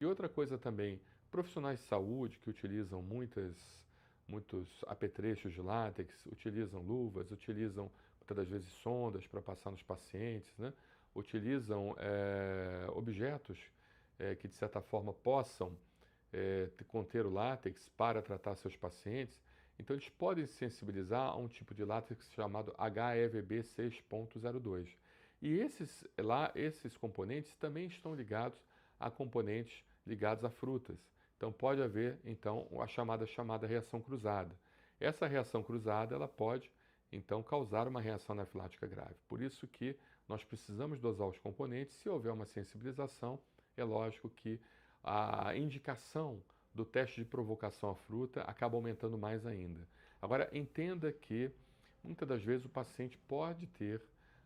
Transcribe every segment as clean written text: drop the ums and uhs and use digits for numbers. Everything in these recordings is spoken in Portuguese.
E outra coisa também, profissionais de saúde que utilizam muitos apetrechos de látex, utilizam luvas, utilizam muitas das vezes sondas para passar nos pacientes, né? Utilizam objetos que de certa forma possam conter o látex para tratar seus pacientes. Então eles podem se sensibilizar a um tipo de látex chamado HEVB 6.02. E esses componentes também estão ligados a componentes ligados a frutas. Então pode haver então a chamada reação cruzada. Essa reação cruzada ela pode então causar uma reação anafilática grave. Por isso que nós precisamos dosar os componentes. Se houver uma sensibilização, é lógico que a indicação do teste de provocação à fruta acaba aumentando mais ainda. Agora, entenda que muitas das vezes o paciente pode ter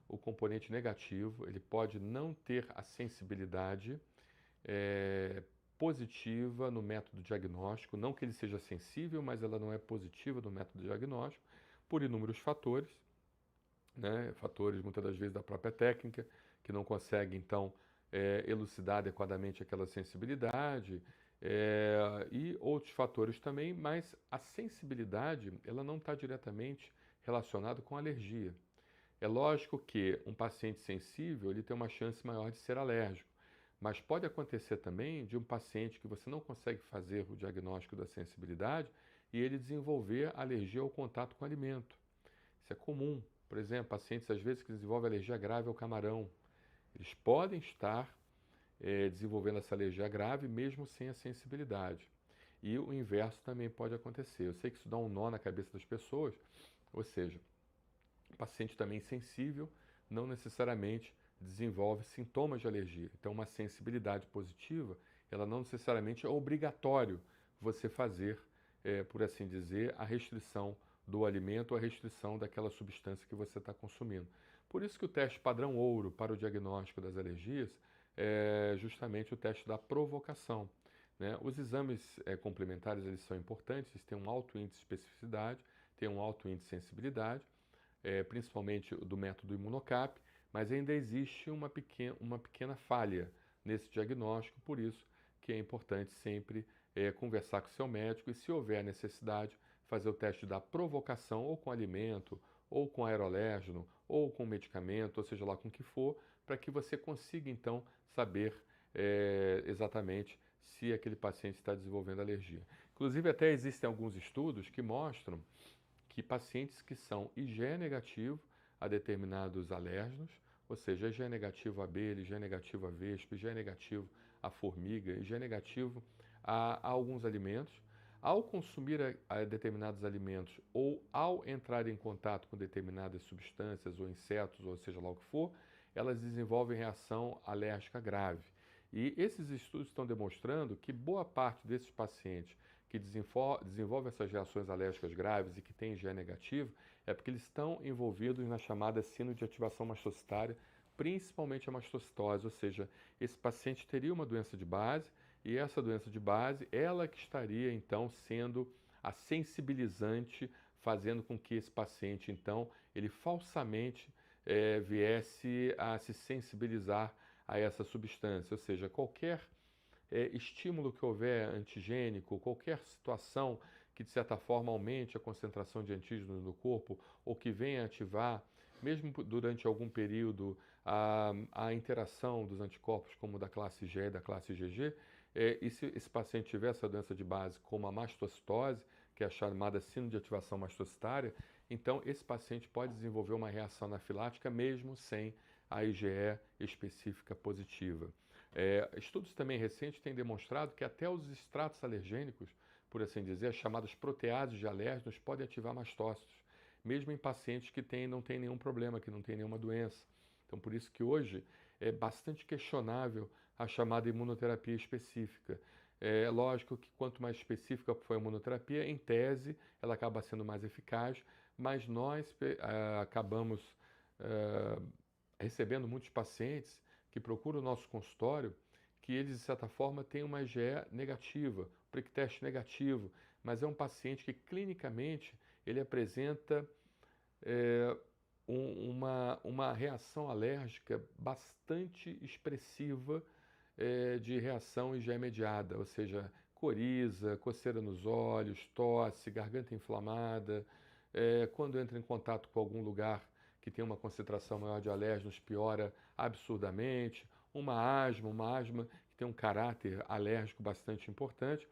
o componente negativo, ele pode não ter a sensibilidade é, positiva no método diagnóstico, não que ele seja sensível, mas ela não é positiva no método diagnóstico, por inúmeros fatores, né? Fatores muitas das vezes da própria técnica, que não consegue então elucidar adequadamente aquela sensibilidade, e outros fatores também, mas a sensibilidade ela não está diretamente relacionada com alergia. É lógico que um paciente sensível ele tem uma chance maior de ser alérgico, mas pode acontecer também de um paciente que você não consegue fazer o diagnóstico da sensibilidade e ele desenvolver alergia ao contato com o alimento. Isso é comum. Por exemplo, pacientes às vezes que desenvolvem alergia grave ao camarão, eles podem estar desenvolvendo essa alergia grave mesmo sem a sensibilidade. E o inverso também pode acontecer. Eu sei que isso dá um nó na cabeça das pessoas, ou seja, o paciente também sensível não necessariamente desenvolve sintomas de alergia. Então, uma sensibilidade positiva, ela não necessariamente é obrigatório você fazer, por assim dizer, a restrição do alimento ou a restrição daquela substância que você está consumindo. Por isso que o teste padrão ouro para o diagnóstico das alergias é justamente o teste da provocação. Né? Os exames complementares eles são importantes, eles têm um alto índice de especificidade, têm um alto índice de sensibilidade, principalmente do método Imunocap, mas ainda existe uma pequena falha nesse diagnóstico, por isso que é importante sempre conversar com o seu médico e, se houver necessidade, fazer o teste da provocação ou com alimento, ou com aerolérgeno, ou com medicamento, ou seja lá com o que for, para que você consiga então saber exatamente se aquele paciente está desenvolvendo alergia. Inclusive, até existem alguns estudos que mostram que pacientes que são IgE negativo a determinados alérgenos, ou seja, IgE negativo a abelha, IgE negativo a vespa, IgE negativo a formiga, IgE negativo a alguns alimentos, ao consumir a determinados alimentos ou ao entrar em contato com determinadas substâncias ou insetos, ou seja lá o que for, elas desenvolvem reação alérgica grave. E esses estudos estão demonstrando que boa parte desses pacientes que desenvolvem essas reações alérgicas graves e que têm IgE negativo é porque eles estão envolvidos na chamada síndrome de ativação mastocitária, principalmente a mastocitose, ou seja, esse paciente teria uma doença de base e essa doença de base, ela que estaria então sendo a sensibilizante, fazendo com que esse paciente então ele falsamente viesse a se sensibilizar a essa substância, ou seja, qualquer estímulo que houver antigênico, qualquer situação que de certa forma aumente a concentração de antígenos no corpo ou que venha ativar, mesmo durante algum período, a interação dos anticorpos como da classe G e da classe IgG, e se esse paciente tiver essa doença de base como a mastocitose, que é a chamada síndrome de ativação mastocitária, então esse paciente pode desenvolver uma reação anafilática mesmo sem a IgE específica positiva. Estudos também recentes têm demonstrado que até os extratos alergênicos, por assim dizer, as chamadas proteases de alérgenos, podem ativar mastócitos, mesmo em pacientes que não têm nenhum problema, que não têm nenhuma doença. Então, por isso que hoje é bastante questionável a chamada imunoterapia específica. É lógico que quanto mais específica for a imunoterapia, em tese, ela acaba sendo mais eficaz, mas nós acabamos recebendo muitos pacientes que procuram o nosso consultório que eles, de certa forma, têm uma IgE negativa, prick test negativo, mas é um paciente que clinicamente ele apresenta é, uma reação alérgica bastante expressiva de reação IgE mediada, ou seja, coriza, coceira nos olhos, tosse, garganta inflamada, quando entra em contato com algum lugar que tem uma concentração maior de alérgenos, piora absurdamente, uma asma que tem um caráter alérgico bastante importante,